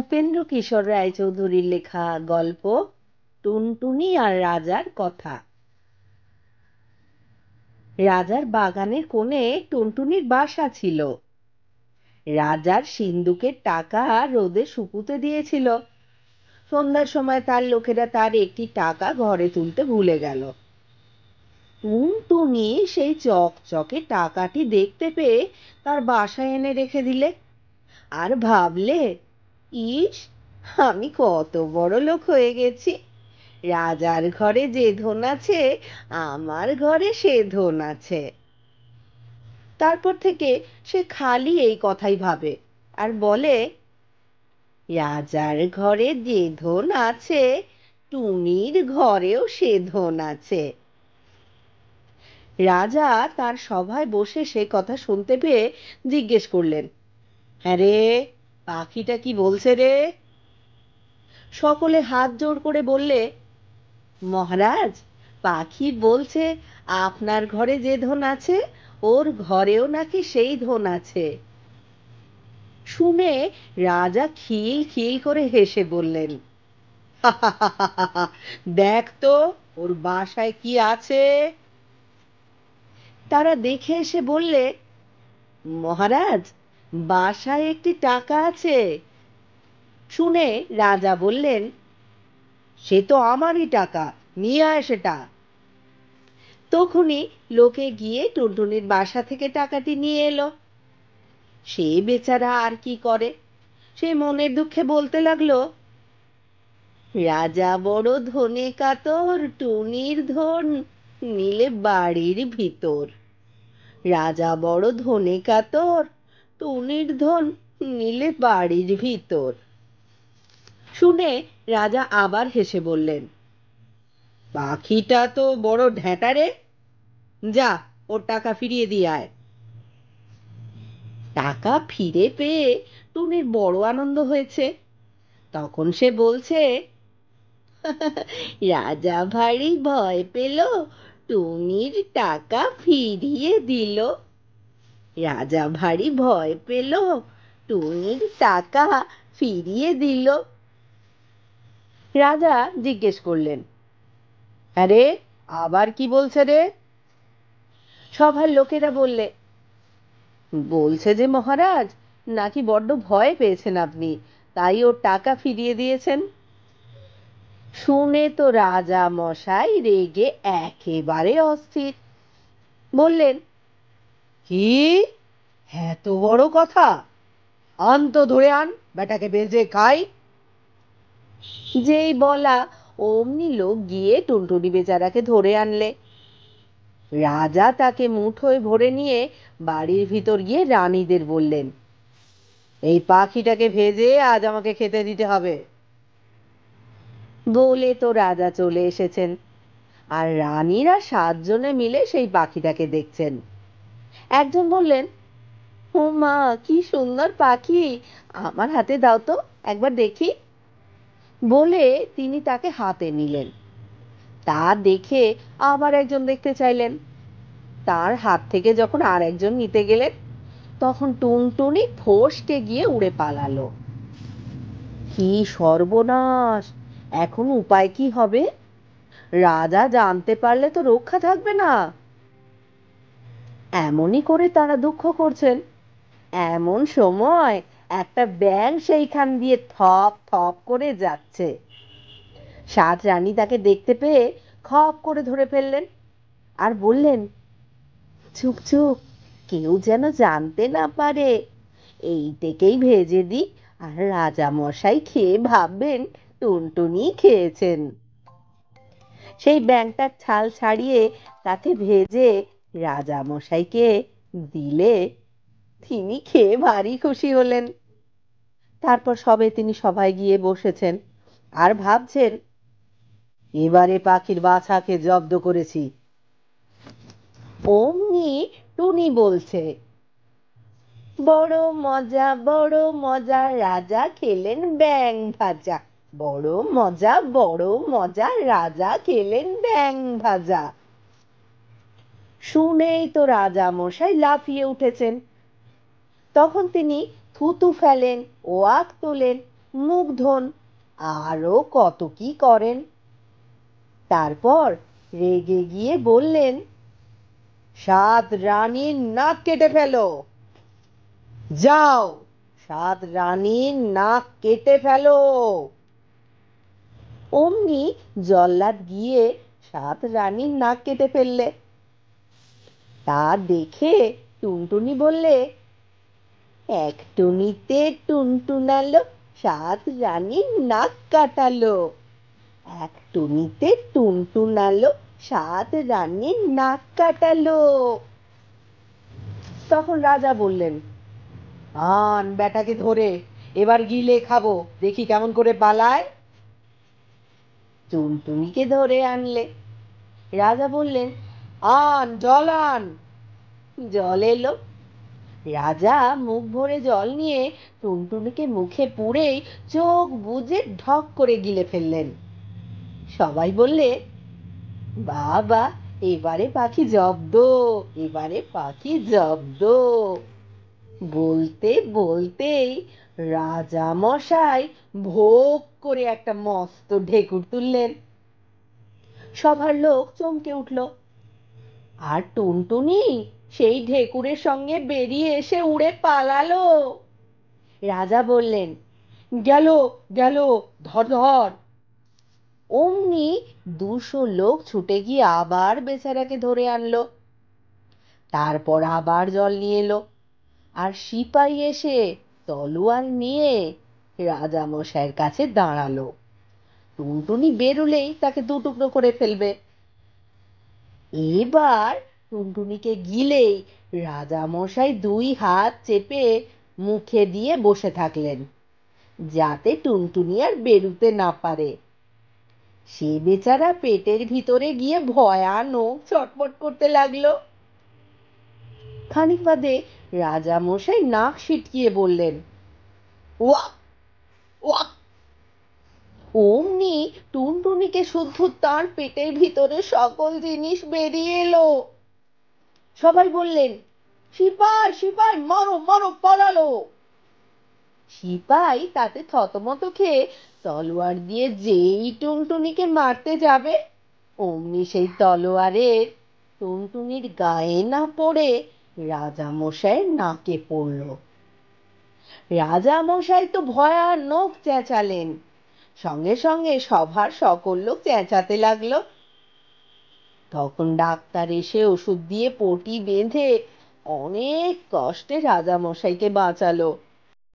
উপেন্দ্র কিশোর রায়চৌধুরীর লেখা গল্প টুনটুনি আর রাজার কথা। রাজার বাগানের কোণে টুনটুনির বাসা ছিল। রাজার সিন্দুকের টাকা রোদে শুকুতে দিয়েছিল। সন্ধ্যার সময় তার লোকেরা তার একটি টাকা ঘরে তুলতে ভুলে গেল। টুনটুনি সেই চকচকে টাকাটি দেখতে পেয়ে তার বাসায় এনে রেখে দিলে আর ভাবলে, ইস, আমি কত বড় লোক হয়ে গেছি। রাজার ঘরে যে ধন আছে আমার ঘরে সে ধন আছে। তারপর থেকে সে খালি এই কথাই ভাবে আর বলে, রাজার ঘরে যে ধন আছে টুনির ঘরেও সে ধন আছে। রাজা তার সভায় বসে সে কথা শুনতে পেয়ে জিজ্ঞেস করলেন, হ্যাঁ রে, পাখিটা কি বলছে রে? সকলে হাত জোড় করে বললে, মহারাজ, পাখি বলছে আপনার ঘরে যে ধন আছে ওর ঘরেও নাকি সেই ধন আছে। শুনে রাজা খিল খিল করে হেসে বললেন, দেখ তো ওর বাসায় কি আছে। তারা দেখে এসে বললে, মহারাজ, বাসায় একটি টাকা আছে। শুনে রাজা বললেন, সে তো আমারই টাকা, নিয়ে আয় সেটা। তখনই লোকে গিয়ে টুনটুনির বাসা থেকে টাকাটি নিয়ে এলো। সে বেচারা আর কি করে, সে মনের দুঃখে বলতে লাগলো, রাজা বড় ধনে কাতর, টুনির ধন নিলে বাড়ির ভিতর। রাজা বড় ধনে কাতর, টুনির ধন নিলে বাড়ির ভিতর। শুনে রাজা আবার হেসে বললেন, পাখিটা তো বড় ঢ্যাঁটা রে, যা ওর টাকা ফিরিয়ে দিয়ে আয়। টাকা ফিরে পেয়ে টুনির বড় আনন্দ হয়েছে। তখন সে বলছে, রাজা ভারী ভয় পেল, টুনির টাকা ফিরিয়ে দিল। রাজা ভারী ভয় পেল, টুনির টাকা ফিরিয়ে দিল। রাজা জিজ্ঞেস করলেন, আরে আবার কি বলছে রে? সভার লোকেরা বললে, বলছে যে মহারাজ নাকি বড্ড ভয় পেয়েছেন আপনি, তাই ওর টাকা ফিরিয়ে দিয়েছেন। শুনে তো রাজা মশাই রেগে একেবারে অস্থির। বললেন, কি, এত বড় কথা? আন তো, ধরে আন, বেটাকে বেজে খাই। যেই বলা অমনি লোক গিয়ে টুনটুনি বেচারাকে ধরে আনলে। রাজা তাকে মুঠোয় ভরে নিয়ে বাড়ির ভিতর গিয়ে রানীদের বললেন, এই পাখিটাকে ভেজে আজ আমাকে খেতে দিতে হবে। বলে তো রাজা চলে এসেছেন, আর রানীরা 7 জনে মিলে সেই পাখিটাকে দেখছেন। একজন বললেন, ও মা, কি সুন্দর পাখি, আমার হাতে দাও তো, একবার দেখি। বলে তিনি তাকে হাতে নিলেন। তা দেখে আবার একজন দেখতে চাইলেন। তার হাত থেকে যখন আর একজন নিতে গেলেন, তখন টুনটুনি ফস্কে গিয়ে উড়ে পালালো। কি সর্বনাশ! এখন উপায় কি হবে? রাজা জানতে পারলে তো রক্ষা থাকবে না। এমনই করে তারা দুঃখ করছেন, এমন সময় একটা ব্যাঙ সেইখান দিয়ে থপ থপ করে যাচ্ছে। 7 রানী তাকে দেখতে পেয়ে খপ করে ধরে ফেললেন আর বললেন, চুপ চুপ, কেউ যেন জানতে না পারে। এইটাকেই ভেজে দিই, আর রাজা মশাই খেয়ে ভাববেন টুনটুনি খেয়েছেন। সেই ব্যাঙটার ছাল ছাড়িয়ে তাকে ভেজে রাজা মশাইকে দিলে তিনি খেয়ে ভারী খুশি হলেন। তারপর সবে তিনি সভায় গিয়ে বসেছেন আর ভাবছেন, এবারে পাখির বাছাকে জব্দ করেছি। অমনি টুনি বলছে, বড় মজা বড় মজা, রাজা খেলেন ব্যাঙ ভাজা। বড় মজা বড় মজা, রাজা খেলেন ব্যাঙ ভাজা। শুনেই তো রাজা মশাই লাফিয়ে উঠেছেন। তখন তিনি থুতু ফেলেন, ওয়াক তোলেন, মুখ ধোন, আরো কত কি করেন। তারপর রেগে গিয়ে বললেন, 7 রানীর নাক কেটে ফেলো, যাও 7 রানীর নাক কেটে ফেলো। অমনি জল্লাদ গিয়ে 7 রানীর নাক কেটে ফেললে। তা দেখে টুনটুনি বললে, এক টুনিতে টুনটুনালো, 7 রানীর নাক কাটালো। এক টুনিতে টুনটুনালো, 7 রানীর নাক কাটালো। তখন রাজা বললেন, আন বেটাকে ধরে, এবার গিলে খাবো, দেখি কেমন করে পালায়। টুনটুনিকে ধরে আনলে। রাজা বললেন, আন জল আন। জল এলো। রাজা মুখ ভরে জল নিয়ে টুনটুনিকে মুখে পুরেই চোখ বুজে ঢক করে গিলে ফেললেন। সবাই বললে, বাবা, এবারে পাখি জব্দ, এবারে পাখি জব্দ। বলতে বলতেই রাজা মশাই ভোগ করে একটা মস্ত ঢেকুর তুললেন। সভার লোক চমকে উঠল। আর টুনটুনি সেই ঢেকুরের সঙ্গে বেরিয়ে এসে উড়ে পালালো। রাজা বললেন, গেল গেল, ধর ধর। অমনি 200 লোক ছুটে গিয়ে আবার বেচারাকে ধরে আনলো। তারপর আবার জল নিয়ে এলো, আর সিপাই এসে তলোয়ার নিয়ে রাজামশাইয়ের কাছে দাঁড়ালো। টুনটুনি বেরুলেই তাকে 2 টুকরো করে ফেলবে। এবার টুনটুনিকে গিলেই রাজামশাই 2 হাত চেপে মুখে দিয়ে বসে থাকলেন, যাতে টুনটুনি আর বেরুতে না পারে। সে বেচারা পেটের ভিতরে গিয়ে ভয়ানক ছটফট করতে লাগলো। খানিক বাদে রাজামশাই নাক সিটকিয়ে বললেন, ওয়াক ওয়াক। অমনি টুনটুনিকে শুদ্ধ তার পেটের ভিতরে সকল জিনিস বেরিয়ে এলো। সবাই বললেন, সিপাই সিপাই, মারো মারো, পালালো। সিপাই তাতে থতমত খেয়ে তলোয়ার দিয়ে যেই টুনটুনিকে মারতে যাবে, অমনি সেই তলোয়ারের টুনটুনির গায়ে না পড়ে রাজামশাইয়ের নাকে পড়ল। রাজামশাই তো ভয়ানক চেঁচালেন। সঙ্গে সঙ্গে সভার সকল লোক চেঁচাতে লাগলো। তখন ডাক্তার এসে ওষুধ দিয়ে পটি বেঁধে অনেক কষ্টে রাজামশাইকে বাঁচালো।